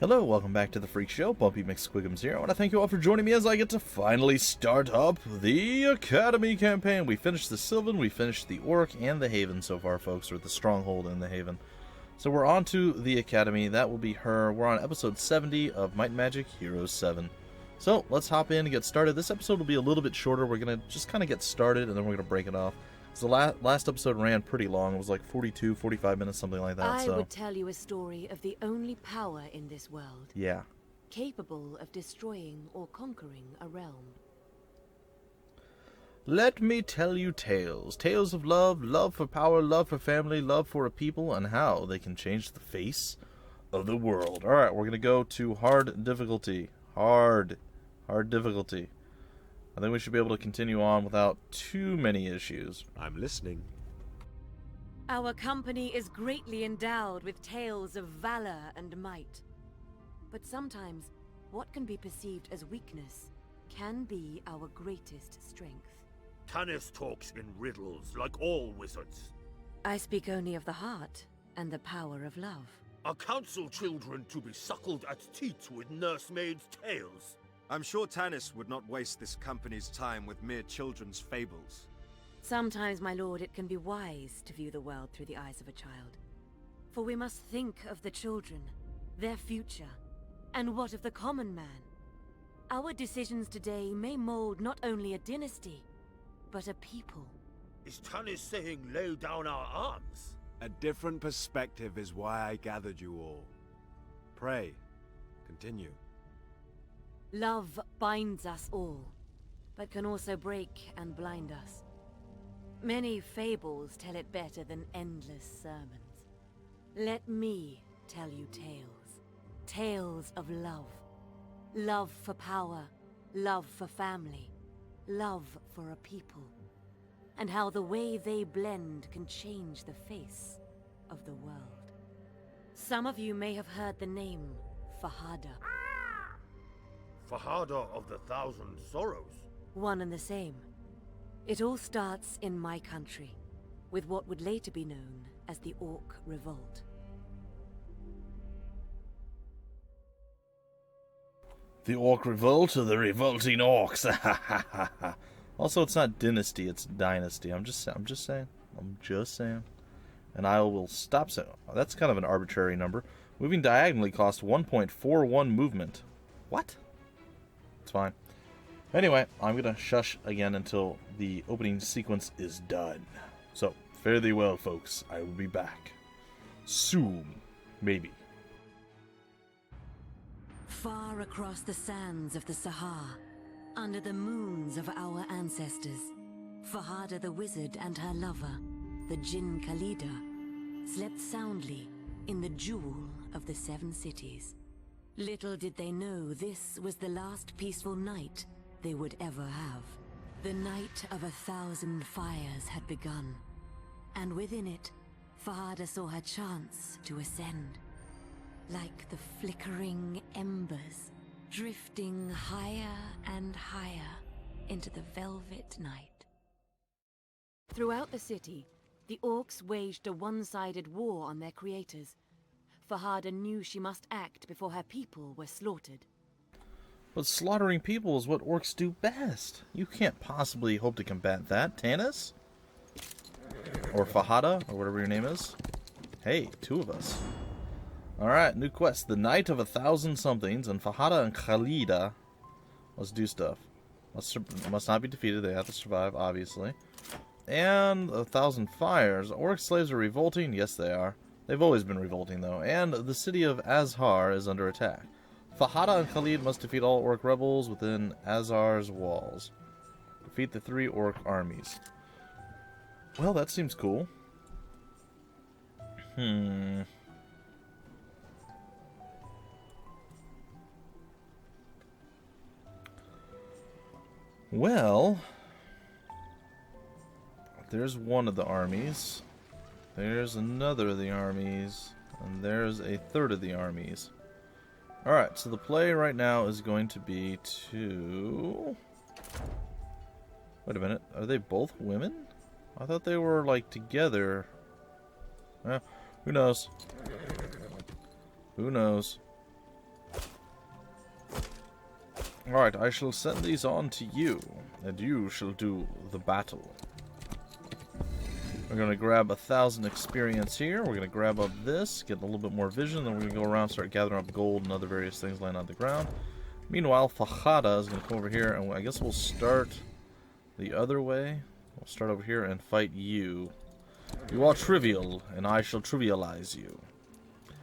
Hello, welcome back to the Freak Show. Bumpy McSquigums here. I want to thank you all for joining me as I get to finally start up the Academy campaign. We finished the Sylvan, we finished the Orc, and the Haven so far, folks, or the Stronghold and the Haven. So we're on to the Academy. That will be her. We're on episode 70 of Might Magic Heroes VII. So let's hop in and get started. This episode will be a little bit shorter. We're going to just kind of get started, and then we're going to break it off. So the last episode ran pretty long. It was like 42, 45 minutes, something like that. I would tell you a story of the only power in this world. Yeah. Capable of destroying or conquering a realm. Let me tell you tales. Tales of love, love for power, love for family, love for a people, and how they can change the face of the world. Alright, we're going to go to hard difficulty. Hard difficulty. I think we should be able to continue on without too many issues. I'm listening. Our company is greatly endowed with tales of valor and might. But sometimes, what can be perceived as weakness can be our greatest strength. Tanis talks in riddles, like all wizards. I speak only of the heart and the power of love. Are council children to be suckled at teats with nursemaids' tales? I'm sure Tanis would not waste this company's time with mere children's fables. Sometimes, my lord, it can be wise to view the world through the eyes of a child. For we must think of the children, their future, and what of the common man? Our decisions today may mold not only a dynasty, but a people. Is Tanis saying lay down our arms? A different perspective is why I gathered you all. Pray, continue. Love binds us all, but can also break and blind us. Many fables tell it better than endless sermons. Let me tell you tales. Tales of love. Love for power, love for family, love for a people. And how the way they blend can change the face of the world. Some of you may have heard the name Fahada. Fahada of the Thousand Sorrows. One and the same. It all starts in my country, with what would later be known as the Orc Revolt. The Orc Revolt or the Revolting Orcs? Also, it's not dynasty, it's dynasty. I'm just saying. And I will stop saying. That's kind of an arbitrary number. Moving diagonally costs 1.41 movement. What? It's fine. Anyway, I'm going to shush again until the opening sequence is done. So, fare thee well, folks. I will be back. Soon. Maybe. Far across the sands of the Sahara, under the moons of our ancestors, Fahada the wizard and her lover, the Jinn Khalida, slept soundly in the jewel of the 7 cities. Little did they know this was the last peaceful night they would ever have. The night of 1,000 fires had begun, and within it, Fahada saw her chance to ascend. Like the flickering embers, drifting higher and higher into the velvet night. Throughout the city, the orcs waged a one-sided war on their creators. Fahada knew she must act before her people were slaughtered. But slaughtering people is what orcs do best. You can't possibly hope to combat that, Tanis? Or Fahada, or whatever your name is. Hey, 2 of us. Alright, new quest. The Night of 1,000 Somethings, and Fahada and Khalida must do stuff. Must not be defeated, they have to survive, obviously. And 1,000 Fires. Orc slaves are revolting? Yes, they are. They've always been revolting, though. And the city of Azhar is under attack. Fahada and Khalid must defeat all orc rebels within Azhar's walls. Defeat the 3 orc armies. Well, that seems cool. Well, there's one of the armies. There's another of the armies. And there's a third of the armies. Alright, so the play right now is going to be to... Wait a minute. Are they both women? I thought they were, like, together. Who knows? Who knows? Alright, I shall send these on to you, and you shall do the battle. We're going to grab 1,000 experience here. We're going to grab up this, get a little bit more vision, then we're going to go around and start gathering up gold and other various things laying on the ground. Meanwhile, Fajada is going to come over here, and I guess we'll start the other way. We'll start over here and fight you. You are trivial, and I shall trivialize you.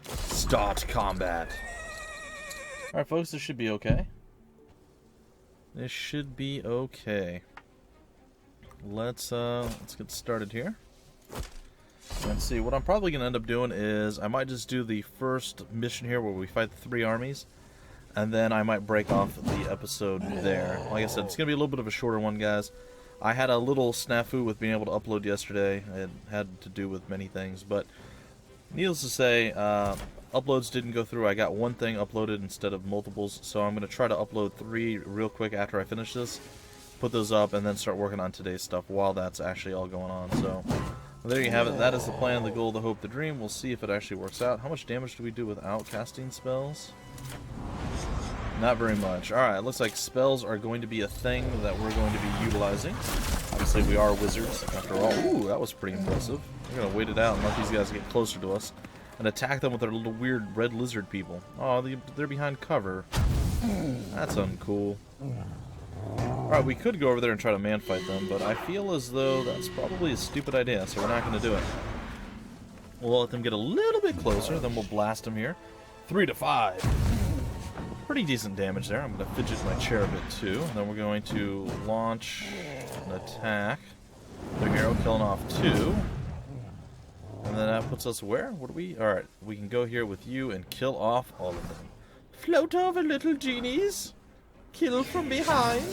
Start combat. Alright, folks, this should be okay. This should be okay. Let's get started here. Let's see. What I'm probably going to end up doing is I might just do the first mission here where we fight the 3 armies, and then I might break off the episode there. Like I said, it's going to be a little bit of a shorter one, guys. I had a little snafu with being able to upload yesterday. It had to do with many things, but needless to say, uploads didn't go through. I got one thing uploaded instead of multiples, so I'm going to try to upload 3 real quick after I finish this, put those up, and then start working on today's stuff while that's actually all going on. So there you have it. That is the plan, the goal, the hope, the dream. We'll see if it actually works out. How much damage do we do without casting spells? Not very much. Alright, looks like spells are going to be a thing that we're going to be utilizing. Obviously, we are wizards, after all. Ooh, that was pretty impressive. We're going to wait it out and let these guys get closer to us and attack them with their little weird red lizard people. Oh, they're behind cover. That's uncool. Alright, we could go over there and try to man-fight them, but I feel as though that's probably a stupid idea, so we're not going to do it. We'll let them get a little bit closer, then we'll blast them here. 3 to 5. Pretty decent damage there. I'm going to fidget my chair a bit too. And then we're going to launch an attack. Their hero killing off 2. And then that puts us where? What do we? Alright, we can go here with you and kill off all of them. Float over, little genies. Kill from behind.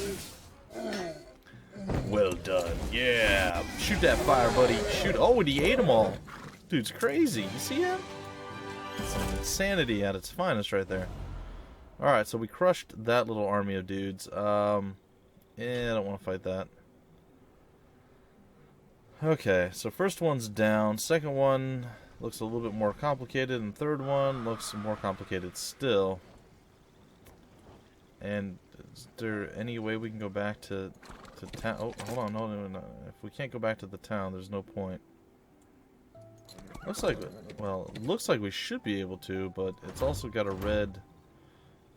Well done. Yeah. Shoot that fire, buddy. Shoot. Oh, and he ate them all. Dude's crazy. You see him? It's insanity at its finest right there. Alright, so we crushed that little army of dudes. I don't want to fight that. Okay, so first one's down. Second one looks a little bit more complicated. And third one looks more complicated still. And is there any way we can go back to town? Oh, hold on, no. If we can't go back to the town, there's no point. Looks like, well, it looks like we should be able to, but it's also got a red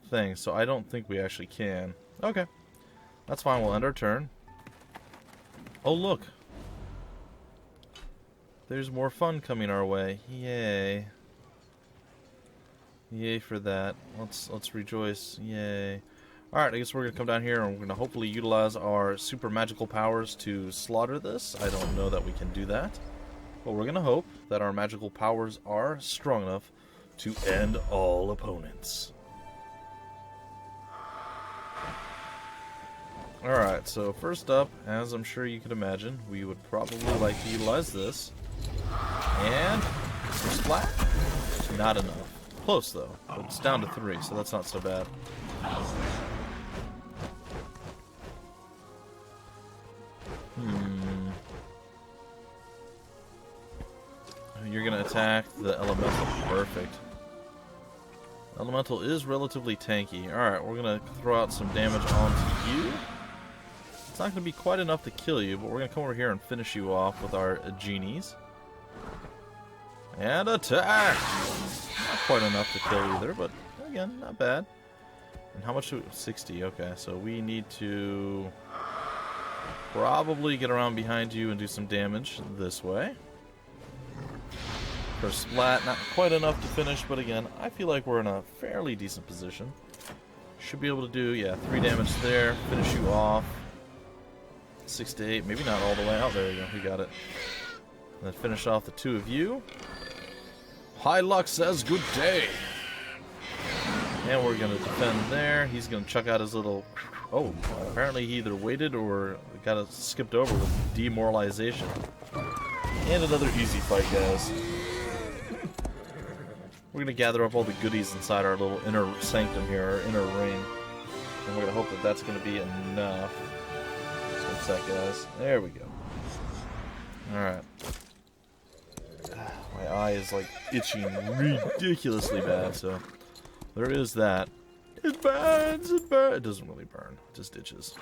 thing, so I don't think we actually can. Okay, that's fine. We'll end our turn. Oh, look, there's more fun coming our way. Yay! Yay for that. Let's rejoice. Yay! All right, I guess we're gonna come down here and we're gonna hopefully utilize our super magical powers to slaughter this. I don't know that we can do that, but we're gonna hope that our magical powers are strong enough to end all opponents. Alright, so first up, as I'm sure you can imagine, we would probably like to utilize this. And first splat. Not enough. Close though, but it's down to 3, so that's not so bad. You're gonna attack the elemental. Perfect. Elemental is relatively tanky. Alright, we're gonna throw out some damage onto you. It's not going to be quite enough to kill you, but we're going to come over here and finish you off with our genies. And attack! Not quite enough to kill either, but again, not bad. And how much do we... 60, okay. So we need to probably get around behind you and do some damage this way. First splat, not quite enough to finish, but again, I feel like we're in a fairly decent position. Should be able to do, yeah, 3 damage there, finish you off. 6 to 8, maybe not all the way out. There you go, we got it. And then finish off the 2 of you. High Luck says good day. And we're going to defend there. He's going to chuck out his little... Oh, apparently he either waited or got it skipped over with demoralization. And another easy fight, guys. We're going to gather up all the goodies inside our little inner sanctum here, our inner ring. And we're going to hope that that's going to be enough. Sec, guys. There we go. Alright. My eye is like itching ridiculously bad, so there is that. It burns, it burns. It doesn't really burn, it just itches.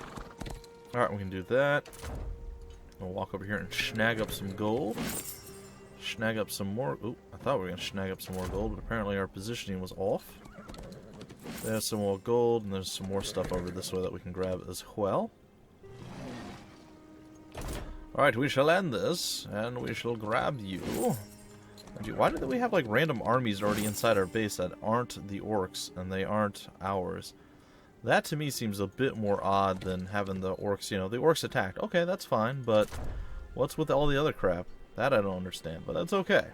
Alright, we can do that. We'll walk over here and snag up some gold. Snag up some more. Ooh, I thought we were going to snag up some more gold, but apparently our positioning was off. There's some more gold, and there's some more stuff over this way that we can grab as well. Alright, we shall end this, and we shall grab you. Why do we have like random armies already inside our base that aren't the orcs, and they aren't ours? That to me seems a bit more odd than having the orcs, you know, the orcs attacked. Okay, that's fine, but what's with all the other crap? That I don't understand, but that's okay.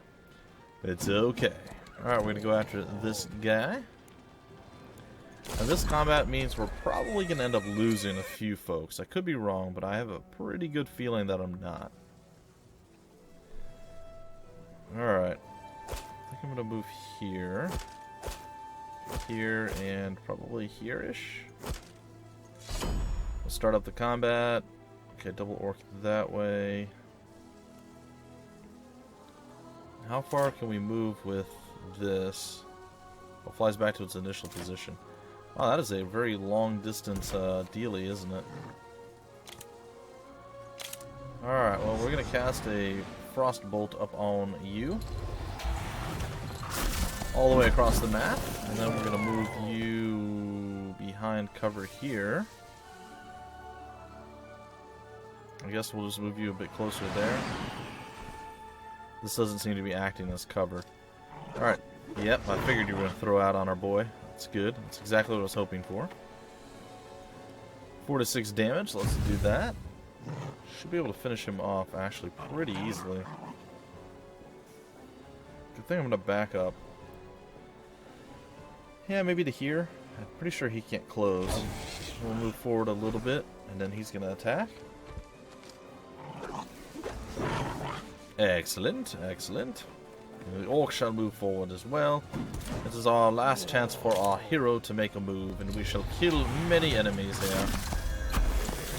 It's okay. Alright, we're going to go after this guy. And this combat means we're probably going to end up losing a few folks. I could be wrong, but I have a pretty good feeling that I'm not. Alright. I think I'm going to move here. Here, and probably here-ish. We'll start up the combat. Okay, double orc that way. How far can we move with this? It flies back to its initial position. Wow, that is a very long distance dealie, isn't it? Alright, well, we're going to cast a frost bolt up on you. All the way across the map. And then we're going to move you behind cover here. I guess we'll just move you a bit closer there. This doesn't seem to be acting as cover. Alright. Yep, I figured you were going to throw out on our boy. That's good. That's exactly what I was hoping for. 4 to 6 damage. Let's do that. Should be able to finish him off actually pretty easily. Good thing I'm going to back up. Yeah, maybe to here. I'm pretty sure he can't close. We'll move forward a little bit, and then he's going to attack. Excellent, excellent. The orc shall move forward as well. This is our last chance for our hero to make a move, and we shall kill many enemies here.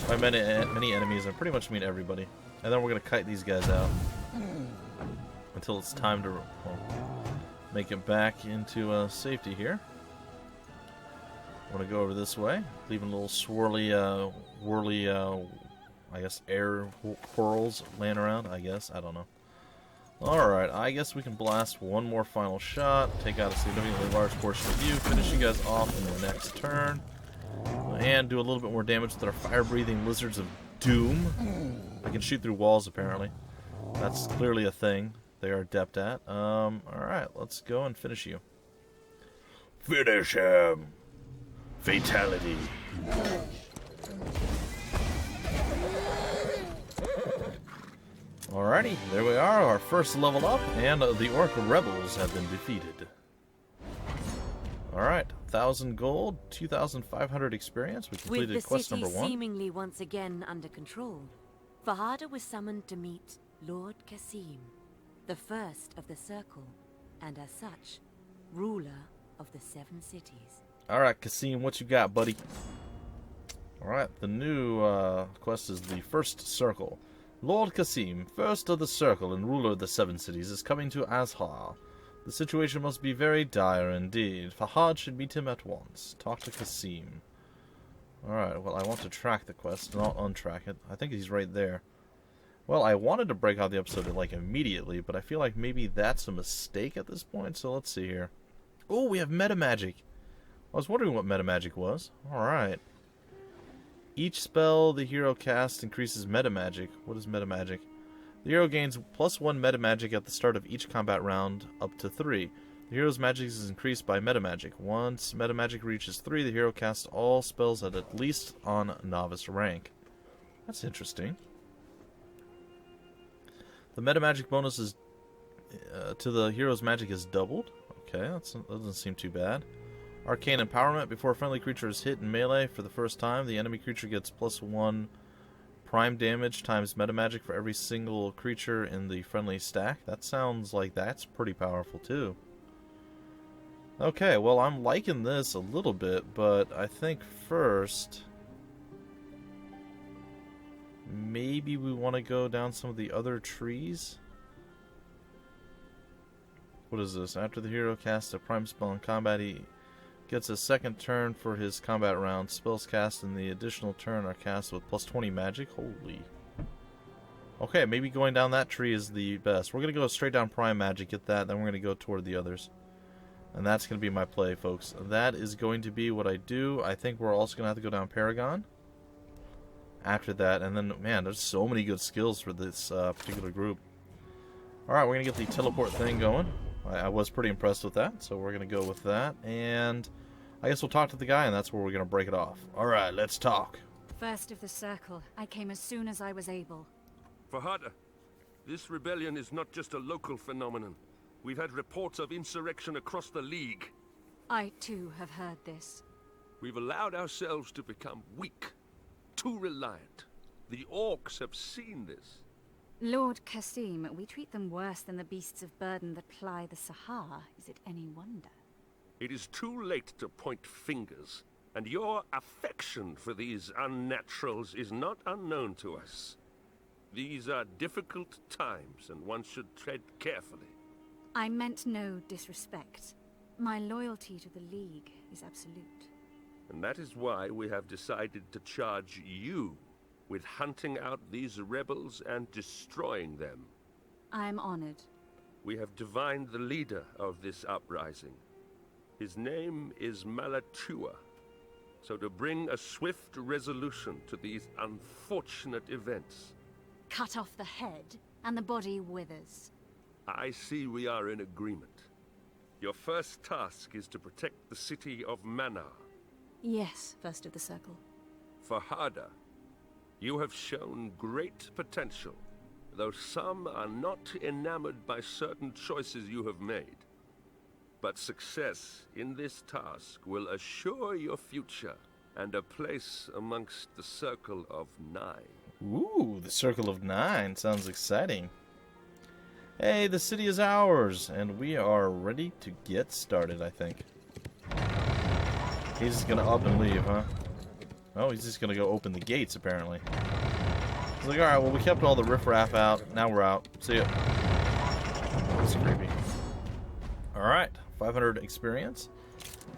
By many enemies, I pretty much mean everybody. And then we're going to kite these guys out until it's time to make it back into safety here. I want to go over this way, leaving little swirly, whirly, I guess, air whirls laying around, I guess. I don't know. Alright, I guess we can blast one more final shot, take out a significantly large portion of you, finish you guys off in the next turn, and do a little bit more damage with our fire-breathing lizards of doom. I can shoot through walls, apparently. That's clearly a thing they are adept at. Alright, let's go and finish you. Finish him! Fatality. Alrighty, there we are, our first level up, and the orc rebels have been defeated. Alright, 1,000 gold, 2,500 experience. We completed With the quest city number 1. seemingly once again under control, Fahada was summoned to meet Lord Casim, the first of the Circle, and as such, ruler of the 7 cities. Alright, Casim, what you got, buddy? Alright, the new quest is the First Circle. Lord Casim, first of the Circle and ruler of the 7 cities, is coming to Azhar. The situation must be very dire indeed. Fahad should meet him at once. Talk to Casim. Alright, well, I want to track the quest, not untrack it. I think he's right there. Well, I wanted to break out the episode, like, immediately, but I feel like maybe that's a mistake at this point, so let's see here. Oh, we have meta magic. I was wondering what meta magic was. Alright. Each spell the hero casts increases meta magic. What is meta magic? The hero gains +1 meta magic at the start of each combat round, up to 3. The hero's magic is increased by meta magic. Once meta magic reaches 3, the hero casts all spells at least on novice rank. That's interesting. The meta magic bonus is to the hero's magic is doubled. Okay, that doesn't seem too bad. Arcane Empowerment. Before a friendly creature is hit in melee for the first time, the enemy creature gets +1 prime damage times meta magic for every single creature in the friendly stack. That sounds like that's pretty powerful too. Okay, well, I'm liking this a little bit, but I think first maybe we want to go down some of the other trees. What is this? After the hero casts a prime spell in combat, he gets a second turn for his combat round. Spells cast in the additional turn are cast with plus 20 magic. Holy. Okay, maybe going down that tree is the best. We're going to go straight down Prime Magic, get that, then we're going to go toward the others. And that's going to be my play, folks. That is going to be what I do. I think we're also going to have to go down Paragon after that. And then, man, there's so many good skills for this particular group. Alright, we're going to get the teleport thing going. I was pretty impressed with that, so we're going to go with that. And I guess we'll talk to the guy, and that's where we're going to break it off. Alright, let's talk. First of the circle, I came as soon as I was able. Fahada, this rebellion is not just a local phenomenon. We've had reports of insurrection across the League. I too have heard this. We've allowed ourselves to become weak, too reliant. The orcs have seen this. Lord Casim, we treat them worse than the beasts of burden that ply the Sahara. Is it any wonder? It is too late to point fingers, and your affection for these unnaturals is not unknown to us. These are difficult times, and one should tread carefully. I meant no disrespect. My loyalty to the League is absolute. And that is why we have decided to charge you with hunting out these rebels and destroying them. I am honored. We have divined the leader of this uprising. His name is Malatua. So to bring a swift resolution to these unfortunate events, Cut off the head, and the body withers. I see we are in agreement. Your first task is to protect the city of Manar. Yes, first of the circle. Fahada, you have shown great potential, though some are not enamored by certain choices you have made. But success in this task will assure your future and a place amongst the Circle of Nine. Ooh, the Circle of Nine. Sounds exciting. Hey, the city is ours, and we are ready to get started, I think. He's just gonna up and leave, huh? Oh, he's just gonna go open the gates, apparently. He's like, alright, well, we kept all the riffraff out. Now we're out. See ya. That's creepy. Alright, 500 experience.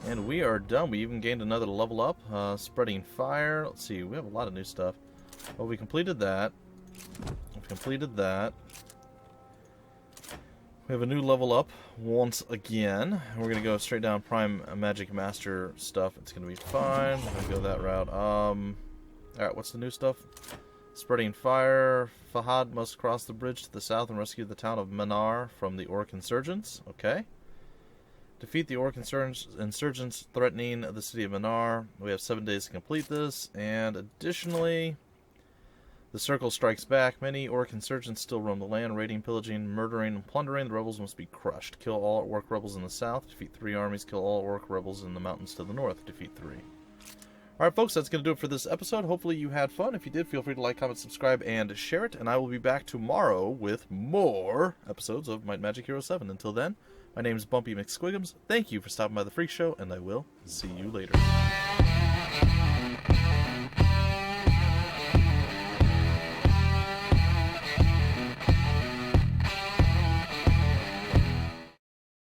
And we are done. We even gained another level up. Spreading fire. Let's see, we have a lot of new stuff. Well, we completed that. We've completed that. We have a new level up once again. We're going to go straight down Prime Magic Master stuff. It's going to be fine. We're going to go that route. Alright, what's the new stuff? Spreading fire. Fahad must cross the bridge to the south and rescue the town of Manar from the orc insurgents. Okay. Defeat the orc insurgents threatening the city of Manar. We have 7 days to complete this. And additionally, the circle strikes back. Many orc insurgents still roam the land, raiding, pillaging, murdering, and plundering. The rebels must be crushed. Kill all orc rebels in the south. Defeat 3 armies. Kill all orc rebels in the mountains to the north. Defeat 3. Alright, folks, that's going to do it for this episode. Hopefully you had fun. If you did, feel free to like, comment, subscribe, and share it. And I will be back tomorrow with more episodes of Might Magic Heroes VII. Until then, my name is Bumpy McSquigums. Thank you for stopping by the Freak Show, and I will see you later.